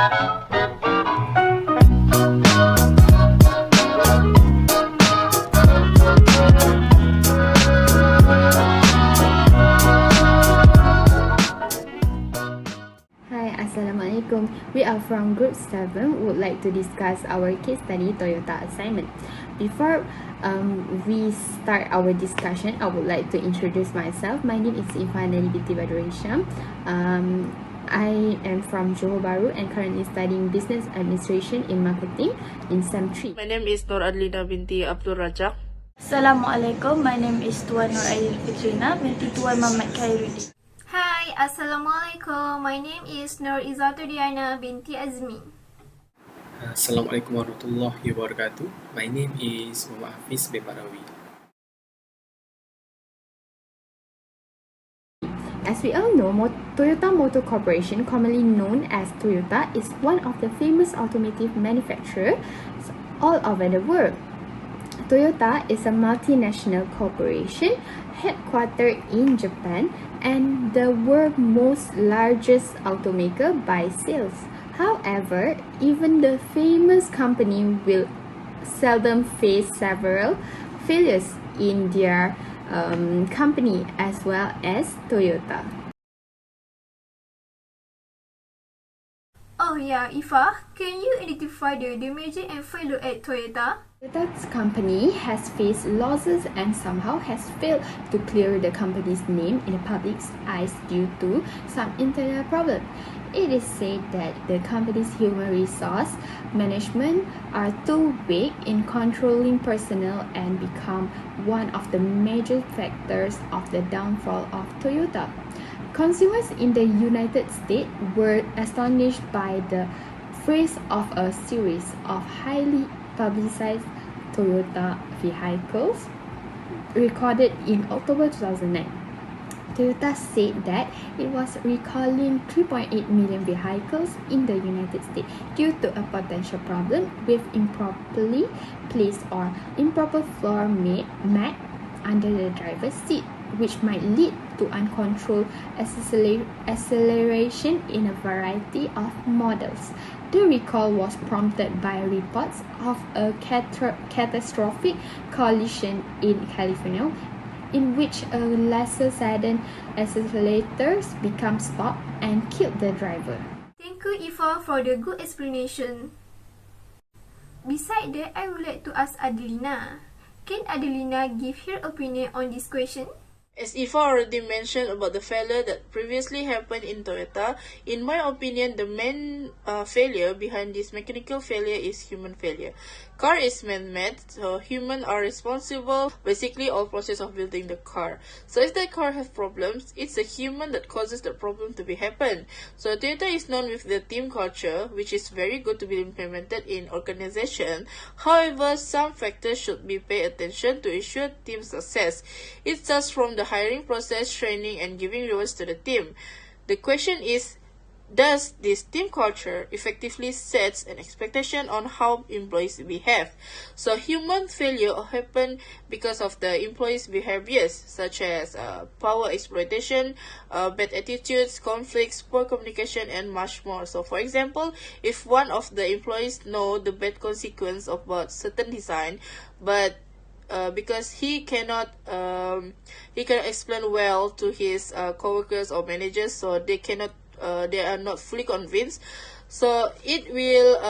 Hi, Assalamualaikum. We are from Group 7. Would like to discuss our case study Toyota assignment. Before we start our discussion, I would like to introduce myself. My name is Ifana binti Badrul Hisham. I am from Johor Bahru and currently studying Business Administration in Marketing in SEM 3. My name is Nur Adlina binti Abdul Razak. Assalamualaikum, my name is Tuan Nur Aidil Fitrina binti Tuan Muhammad Khairuddin. Hi, Assalamualaikum. My name is Nur Izzatudiana binti Azmi. Assalamualaikum warahmatullahi wabarakatuh. My name is Muhammad Hafiz bin Barawi. As we all know, Toyota Motor Corporation, commonly known as Toyota, is one of the famous automotive manufacturers all over the world. Toyota is a multinational corporation headquartered in Japan and the world's most largest automaker by sales. However, even the famous company will seldom face several failures in their company as well as Toyota. Oh yeah, Ifa, can you identify the damage and failure at Toyota? Toyota's company has faced losses and somehow has failed to clear the company's name in the public's eyes due to some internal problems. It is said that the company's human resource management are too weak in controlling personnel and become one of the major factors of the downfall of Toyota. Consumers in the United States were astonished by the phrase of a series of highly publicized Toyota vehicles recorded in October 2009. Toyota said that it was recalling 3.8 million vehicles in the United States due to a potential problem with improperly placed or improper floor mat under the driver's seat, which might lead to uncontrolled acceleration in a variety of models. The recall was prompted by reports of a catastrophic collision in California, in which a lesser sedan accelerators became stopped and killed the driver. Thank you, Ifa, for the good explanation. Besides that, I would like to ask Adelina. Can Adelina give her opinion on this question? As Ifa already mentioned about the failure that previously happened in Toyota, in my opinion, the main failure behind this mechanical failure is human failure. Car is man-made, so humans are responsible basically all process of building the car. So if the car has problems, it's a human that causes the problem to be happen. So Toyota is known with the team culture, which is very good to be implemented in organization. However, some factors should be paid attention to ensure team success. It starts from the hiring process, training, and giving rewards to the team. The question is, does this team culture effectively sets an expectation on how employees behave? So human failure happen because of the employees' behaviors, such as power exploitation, bad attitudes, conflicts, poor communication, and much more. So for example, if one of the employees know the bad consequence about certain design, but because he cannot explain well to his coworkers or managers, so they are not fully convinced. So it will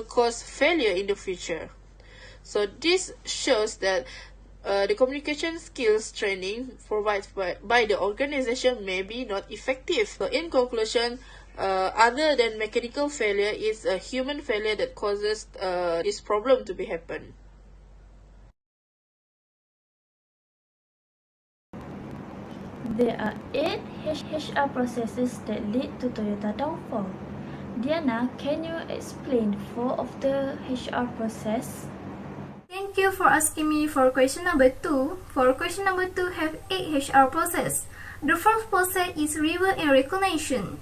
cause failure in the future. So this shows that the communication skills training provided by the organization may be not effective. So in conclusion, other than mechanical failure, is a human failure that causes this problem to be happen. There are 8 HR processes that lead to Toyota downfall. Diana, can you explain 4 of the HR process? Thank you for asking me for question number 2. For question number 2 have 8 HR process. The first process is reward and recognition.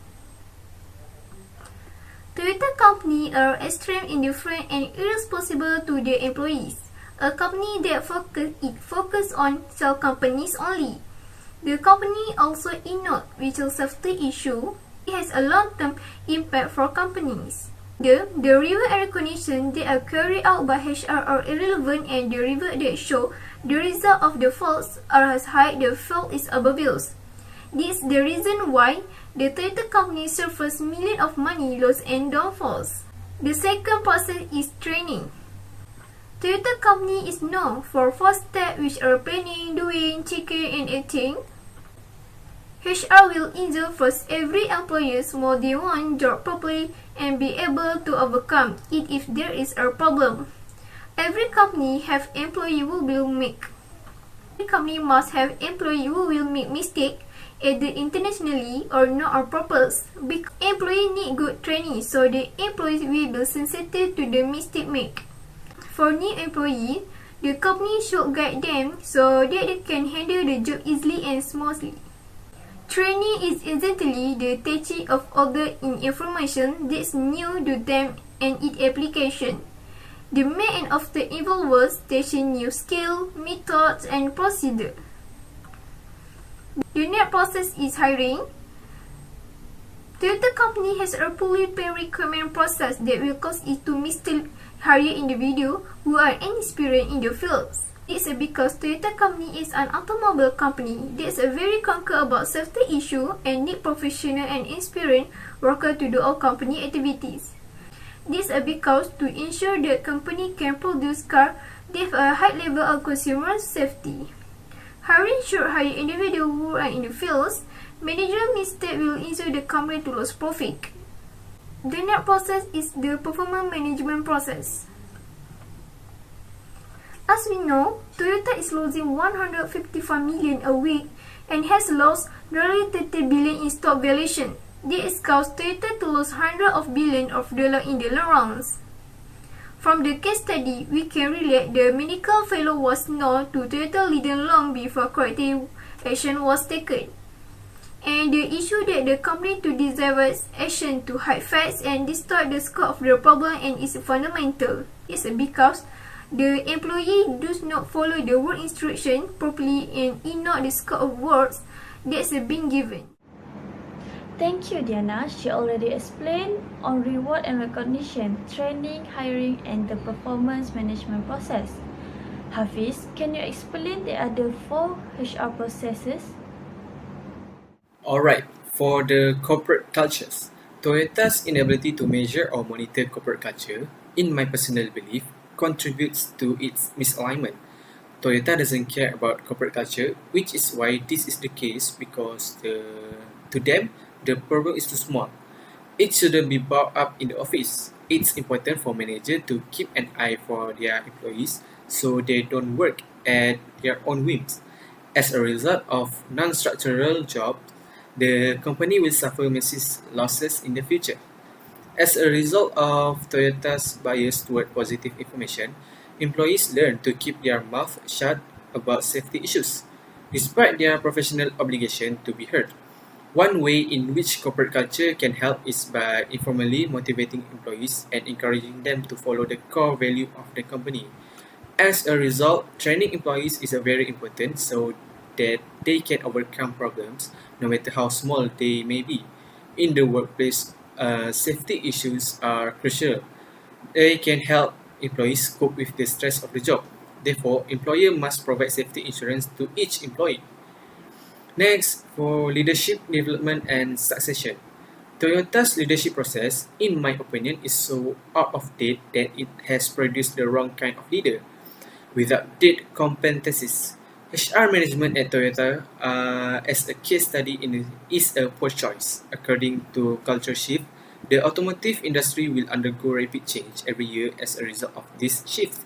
Toyota company are extreme indifferent and irresponsible to their employees. A company that focus on sell companies only. The company also ignored vital safety issue It has a long-term impact for companies. The review and recognition that are carried out by HR are irrelevant, and the review that show the result of the faults are as high the fault is obvious. This is the reason why the Toyota company suffers millions of money loss and downfalls. The second process is training. Toyota company is known for 4 steps, which are planning, doing, checking, and acting. HR will ensure first every employee more than one job properly and be able to overcome it if there is a problem. Every company have employee who will make. Every company must have employee who will make mistake, either intentionally or not on purpose. Because employee need good training, so the employees will be sensitive to the mistake make. For new employee, the company should guide them so that they can handle the job easily and smoothly. Training is essentially the teaching of other in information that's new to them and its application. The main and often involves teaching new skill, methods, and procedure. The next process is hiring. Toyota company has a fully paid recruitment process that will cause it to mistake hire individuals who are inexperienced in the fields. It's because Toyota company is an automobile company that's very concerned about safety issue and need professional and experienced workers to do all company activities. This is because to ensure that company can produce cars that have a high level of consumer safety. Hiring should hire individuals who are in the fields. Managerial mistake will ensure the company to lose profit. The next process is the performance management process. As we know, Toyota is losing 155 million a week and has lost nearly 30 billion in stock valuation. This caused Toyota to lose hundreds of billions of dollars in the long runs. From the case study, we can relate the medical failure was known to Toyota leader long before corrective action was taken. And the issue that the company to desire action to hide facts and distort the scope of the problem and its fundamental is because the employee does not follow the work instruction properly and ignore the scope of works that's been given. Thank you, Diana. She already explained on reward and recognition, training, hiring, and the performance management process. Hafiz, can you explain the other 4 HR processes? Alright, for the corporate cultures, Toyota's inability to measure or monitor corporate culture, in my personal belief, contributes to its misalignment. Toyota doesn't care about corporate culture, which is why this is the case because to them, the problem is too small. It shouldn't be brought up in the office. It's important for managers to keep an eye for their employees so they don't work at their own whims. As a result of non-structural jobs, the company will suffer massive losses in the future. As a result of Toyota's bias toward positive information, employees learn to keep their mouth shut about safety issues, despite their professional obligation to be heard. One way in which corporate culture can help is by informally motivating employees and encouraging them to follow the core value of the company. As a result, training employees is very important so that they can overcome problems, no matter how small they may be. In the workplace, safety issues are crucial. They can help employees cope with the stress of the job. Therefore, employer must provide safety insurance to each employee. Next, for leadership development and succession. Toyota's leadership process, in my opinion, is so out of date that it has produced the wrong kind of leader. Without date competencies, HR management at Toyota, as a case study is a poor choice. According to Culture Shift, the automotive industry will undergo rapid change every year as a result of this shift.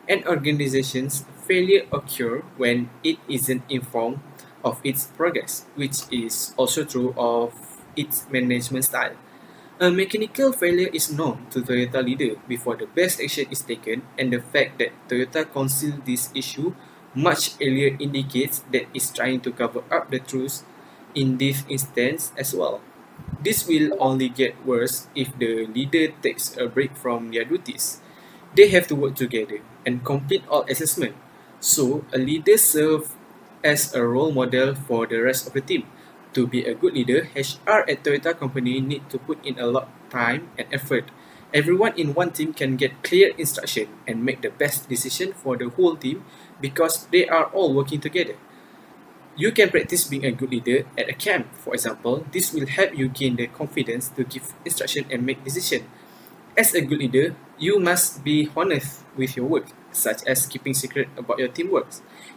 An organization's failure occurs when it isn't informed of its progress, which is also true of its management style. A mechanical failure is known to Toyota leader before the best action is taken, and the fact that Toyota concealed this issue much earlier indicates that it's trying to cover up the truth in this instance as well. This will only get worse if the leader takes a break from their duties. They have to work together and complete all assessment. So, a leader serves as a role model for the rest of the team, To be a good leader, HR at Toyota company need to put in a lot of time and effort. Everyone in one team can get clear instruction and make the best decision for the whole team because they are all working together. You can practice being a good leader at a camp, for example. This will help you gain the confidence to give instruction and make decisions. As a good leader, you must be honest with your work, such as keeping secret about your teamwork,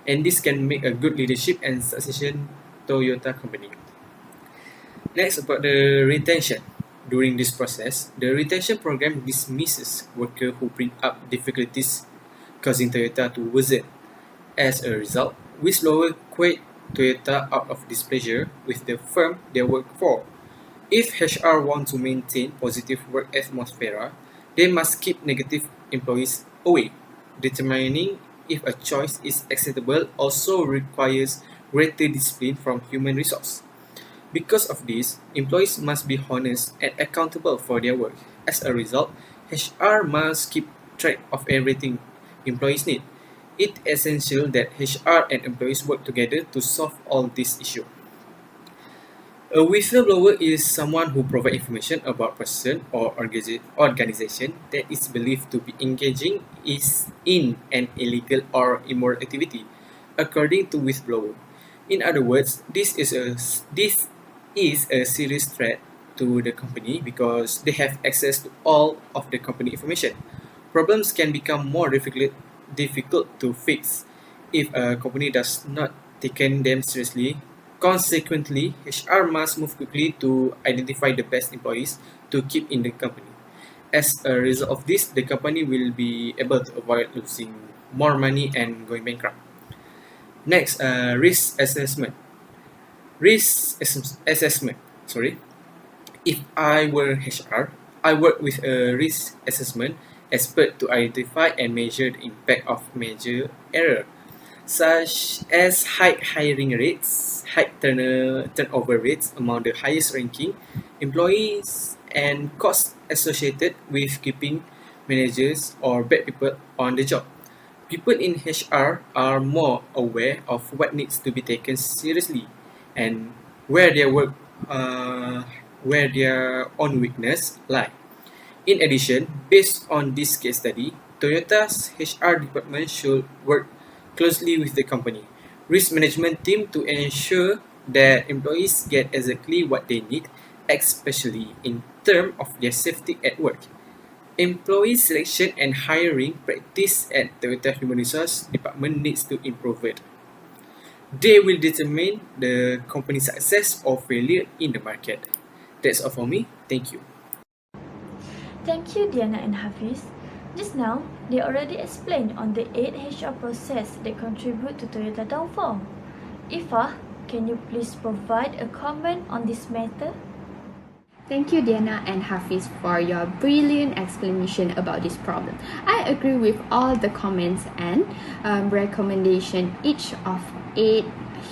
and this can make a good leadership and succession Toyota company. Next, about the retention. During this process, the retention program dismisses workers who bring up difficulties, causing Toyota to worsen. As a result, whistleblowers quit Toyota out of displeasure with the firm they work for. If HR want to maintain positive work atmosphere, they must keep negative employees away. Determining if a choice is acceptable also requires greater discipline from human resource. Because of this, employees must be honest and accountable for their work. As a result, HR must keep track of everything employees need. It's essential that HR and employees work together to solve all these issues. A whistleblower is someone who provides information about person or organization that is believed to be engaging in an illegal or immoral activity, according to whistleblower. In other words, this is a serious threat to the company because they have access to all of the company information. Problems can become more difficult to fix if a company does not take them seriously. Consequently, HR must move quickly to identify the best employees to keep in the company. As a result of this, the company will be able to avoid losing more money and going bankrupt. Next, risk assessment. Assessment. If I were HR, I work with a risk assessment expert to identify and measure the impact of major error, such as high hiring rates, high turnover rates among the highest ranking employees, and costs associated with keeping managers or bad people on the job. People in HR are more aware of what needs to be taken seriously and where their own weakness lie. In addition, based on this case study, Toyota's HR department should work closely with the company risk management team to ensure that employees get exactly what they need, especially in terms of their safety at work. Employee selection and hiring practice at Toyota Human Resource Department needs to improve it. They will determine the company's success or failure in the market. That's all for me. Thank you. Thank you, Diana and Hafiz. Just now, they already explained on the 8 HR process that contribute to Toyota downfall. Ifa, can you please provide a comment on this matter? Thank you, Diana and Hafiz, for your brilliant explanation about this problem. I agree with all the comments and recommendation, each of 8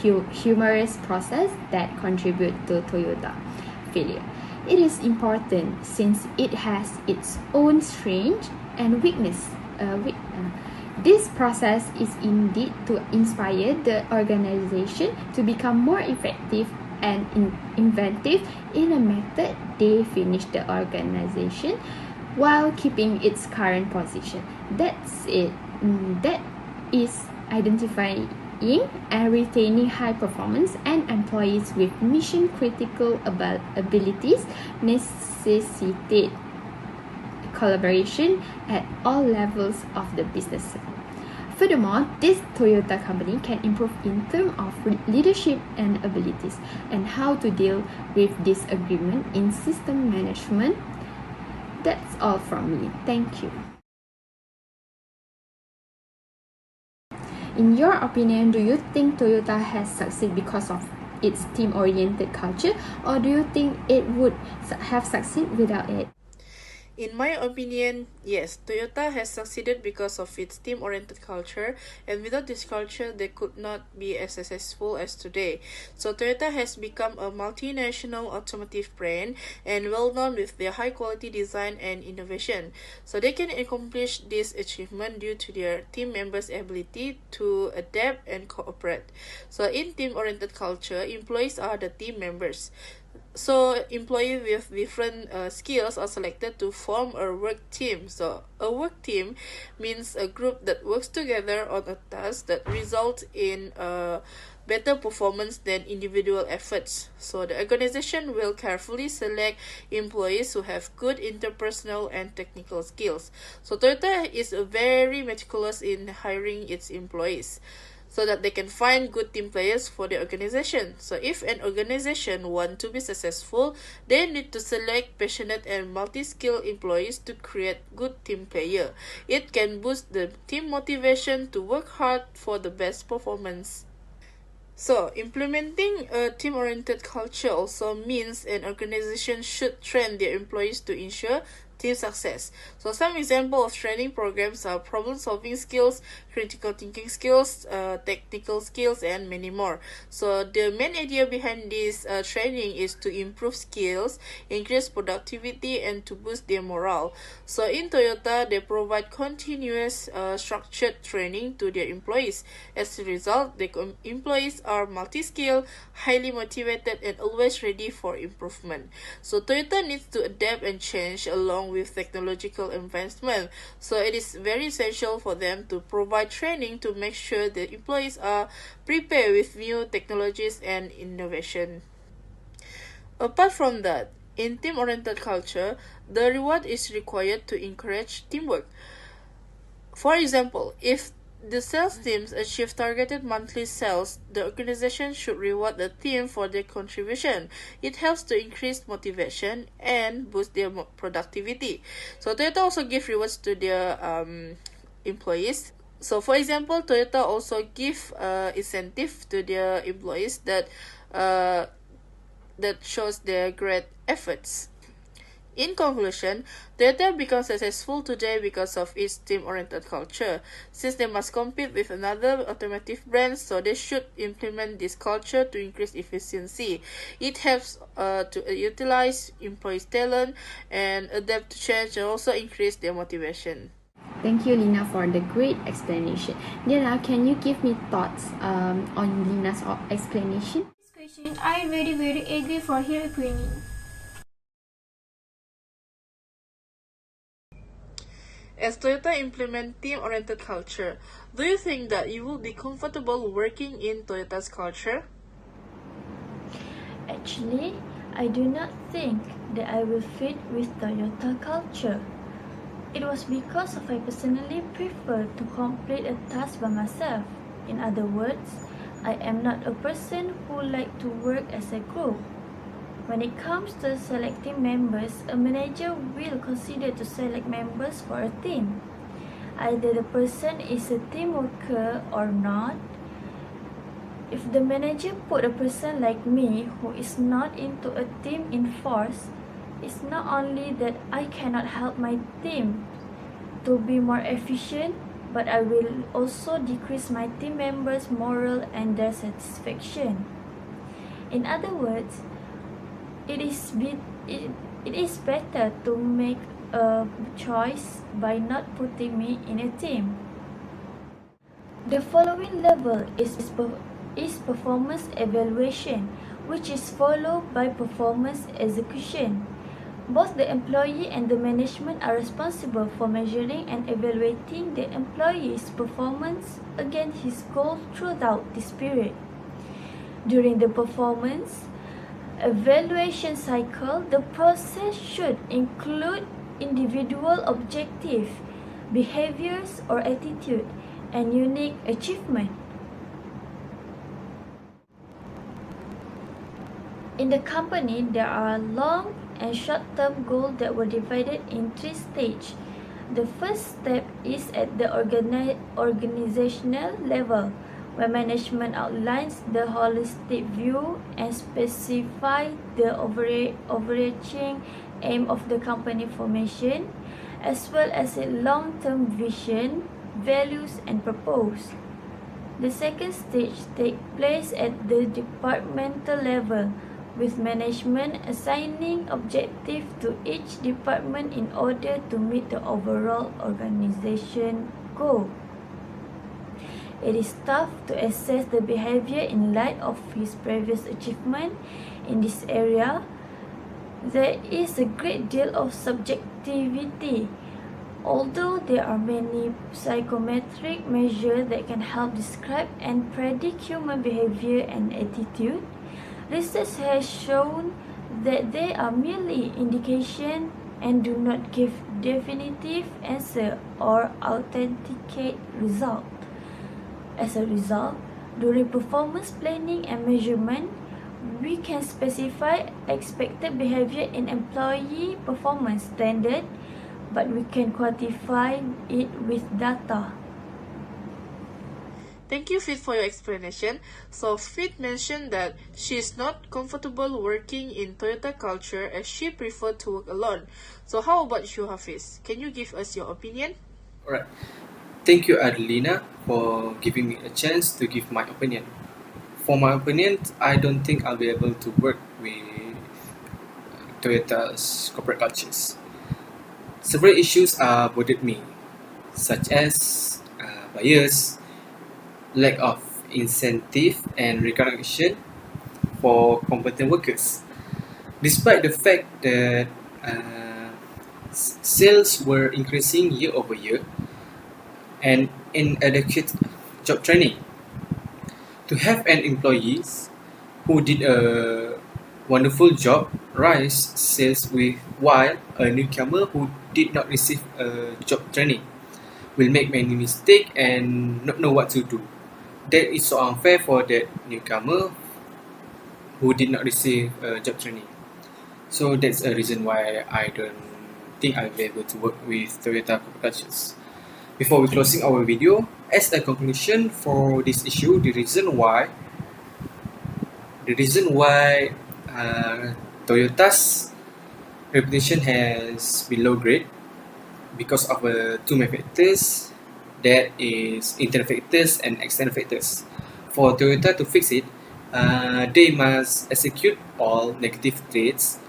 humorous process that contribute to Toyota failure. It is important since it has its own strength and weakness. This process is indeed to inspire the organization to become more effective and inventive in a method they finish the organization while keeping its current position. That's it. That is identifying and retaining high performance and employees with mission critical abilities necessitate collaboration at all levels of the business. Furthermore, this Toyota company can improve in terms of leadership and abilities and how to deal with disagreement in system management. That's all from me. Thank you. In your opinion, do you think Toyota has succeeded because of its team-oriented culture, or do you think it would have succeeded without it? In my opinion, yes, Toyota has succeeded because of its team-oriented culture, and without this culture, they could not be as successful as today. So Toyota has become a multinational automotive brand and well known with their high-quality design and innovation. So they can accomplish this achievement due to their team members' ability to adapt and cooperate. So in team-oriented culture, employees are the team members. So employees with different skills are selected to form a work team. So a work team means a group that works together on a task that results in better performance than individual efforts. So the organization will carefully select employees who have good interpersonal and technical skills. So Toyota is very meticulous in hiring its employees, so that they can find good team players for the organization. So if an organization want to be successful, they need to select passionate and multi-skilled employees to create good team player. It can boost the team motivation to work hard for the best performance. So, implementing a team-oriented culture also means an organization should train their employees to ensure team success. So, some example of training programs are problem-solving skills, critical thinking skills, technical skills, and many more. So, the main idea behind this training is to improve skills, increase productivity, and to boost their morale. So, in Toyota, they provide continuous structured training to their employees. As a result, the employees are multi-skilled, highly motivated, and always ready for improvement. So Toyota needs to adapt and change along with technological advancement. So it is very essential for them to provide training to make sure the employees are prepared with new technologies and innovation. Apart from that, in team-oriented culture, the reward is required to encourage teamwork. For example, if the sales teams achieve targeted monthly sales, the organization should reward the team for their contribution. It helps to increase motivation and boost their productivity. So Toyota also give rewards to their employees. So for example, Toyota also give incentive to their employees that shows their great efforts. In conclusion, Toyota becomes successful today because of its team-oriented culture. Since they must compete with another automotive brands, so they should implement this culture to increase efficiency. It helps to utilize employees' talent and adapt to change and also increase their motivation. Thank you, Lina, for the great explanation. Diana, can you give me thoughts on Lina's explanation? This question, I very agree for her opinion. As Toyota implement team-oriented culture, do you think that you will be comfortable working in Toyota's culture? Actually, I do not think that I will fit with Toyota culture. It was because of I personally prefer to complete a task by myself. In other words, I am not a person who like to work as a group. When it comes to selecting members, a manager will consider to select members for a team. Either the person is a team worker or not. If the manager put a person like me who is not into a team in force, it's not only that I cannot help my team to be more efficient, but I will also decrease my team members' morale and their satisfaction. In other words, it is better to make a choice by not putting me in a team. The following level is performance evaluation, which is followed by performance execution. Both the employee and the management are responsible for measuring and evaluating the employee's performance against his goals throughout this period. During the performance evaluation cycle, the process should include individual objective, behaviors or attitude, and unique achievement. In the company, there are long and short-term goals that were divided in 3 stages. The first step is at the organizational level, where management outlines the holistic view and specify the overarching aim of the company formation, as well as its long-term vision, values, and purpose. The second stage takes place at the departmental level, with management assigning objectives to each department in order to meet the overall organization goal. It is tough to assess the behavior in light of his previous achievement in this area. There is a great deal of subjectivity. Although there are many psychometric measures that can help describe and predict human behavior and attitude, research has shown that they are merely indication and do not give definitive answer or authenticate result. As a result, during performance planning and measurement, we can specify expected behavior in employee performance standard, but we can quantify it with data. Thank you, Fit, for your explanation. So, Fit mentioned that she is not comfortable working in Toyota culture as she preferred to work alone. So, how about you, Hafiz? Can you give us your opinion? Alright. Thank you, Adelina, for giving me a chance to give my opinion. For my opinion, I don't think I'll be able to work with Toyota's corporate cultures. Several issues bothered me, such as bias, lack of incentive and recognition for competent workers. Despite the fact that sales were increasing year over year and inadequate job training, to have an employee who did a wonderful job rise sales with while a newcomer who did not receive job training will make many mistakes and not know what to do. That is so unfair for that newcomer who did not receive job training. So that's a reason why I don't think I'll be able to work with Toyota corporate cultures. Before we closing our video, as a conclusion for this issue, the reason why Toyota's reputation has been low grade because of two main factors, that is internal factors and external factors. For Toyota to fix it, they must execute all negative traits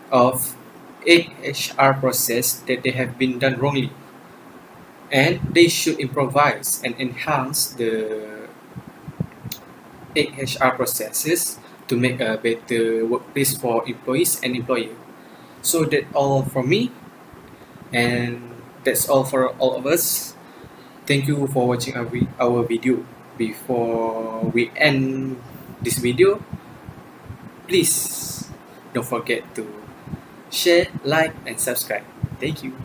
of HR process that they have been done wrongly, and they should improvise and enhance the HR processes to make a better workplace for employees and employer. So that's all from me, and that's all for all of us. Thank you for watching our video. Before we end this video, please don't forget to share, like, and subscribe. Thank you.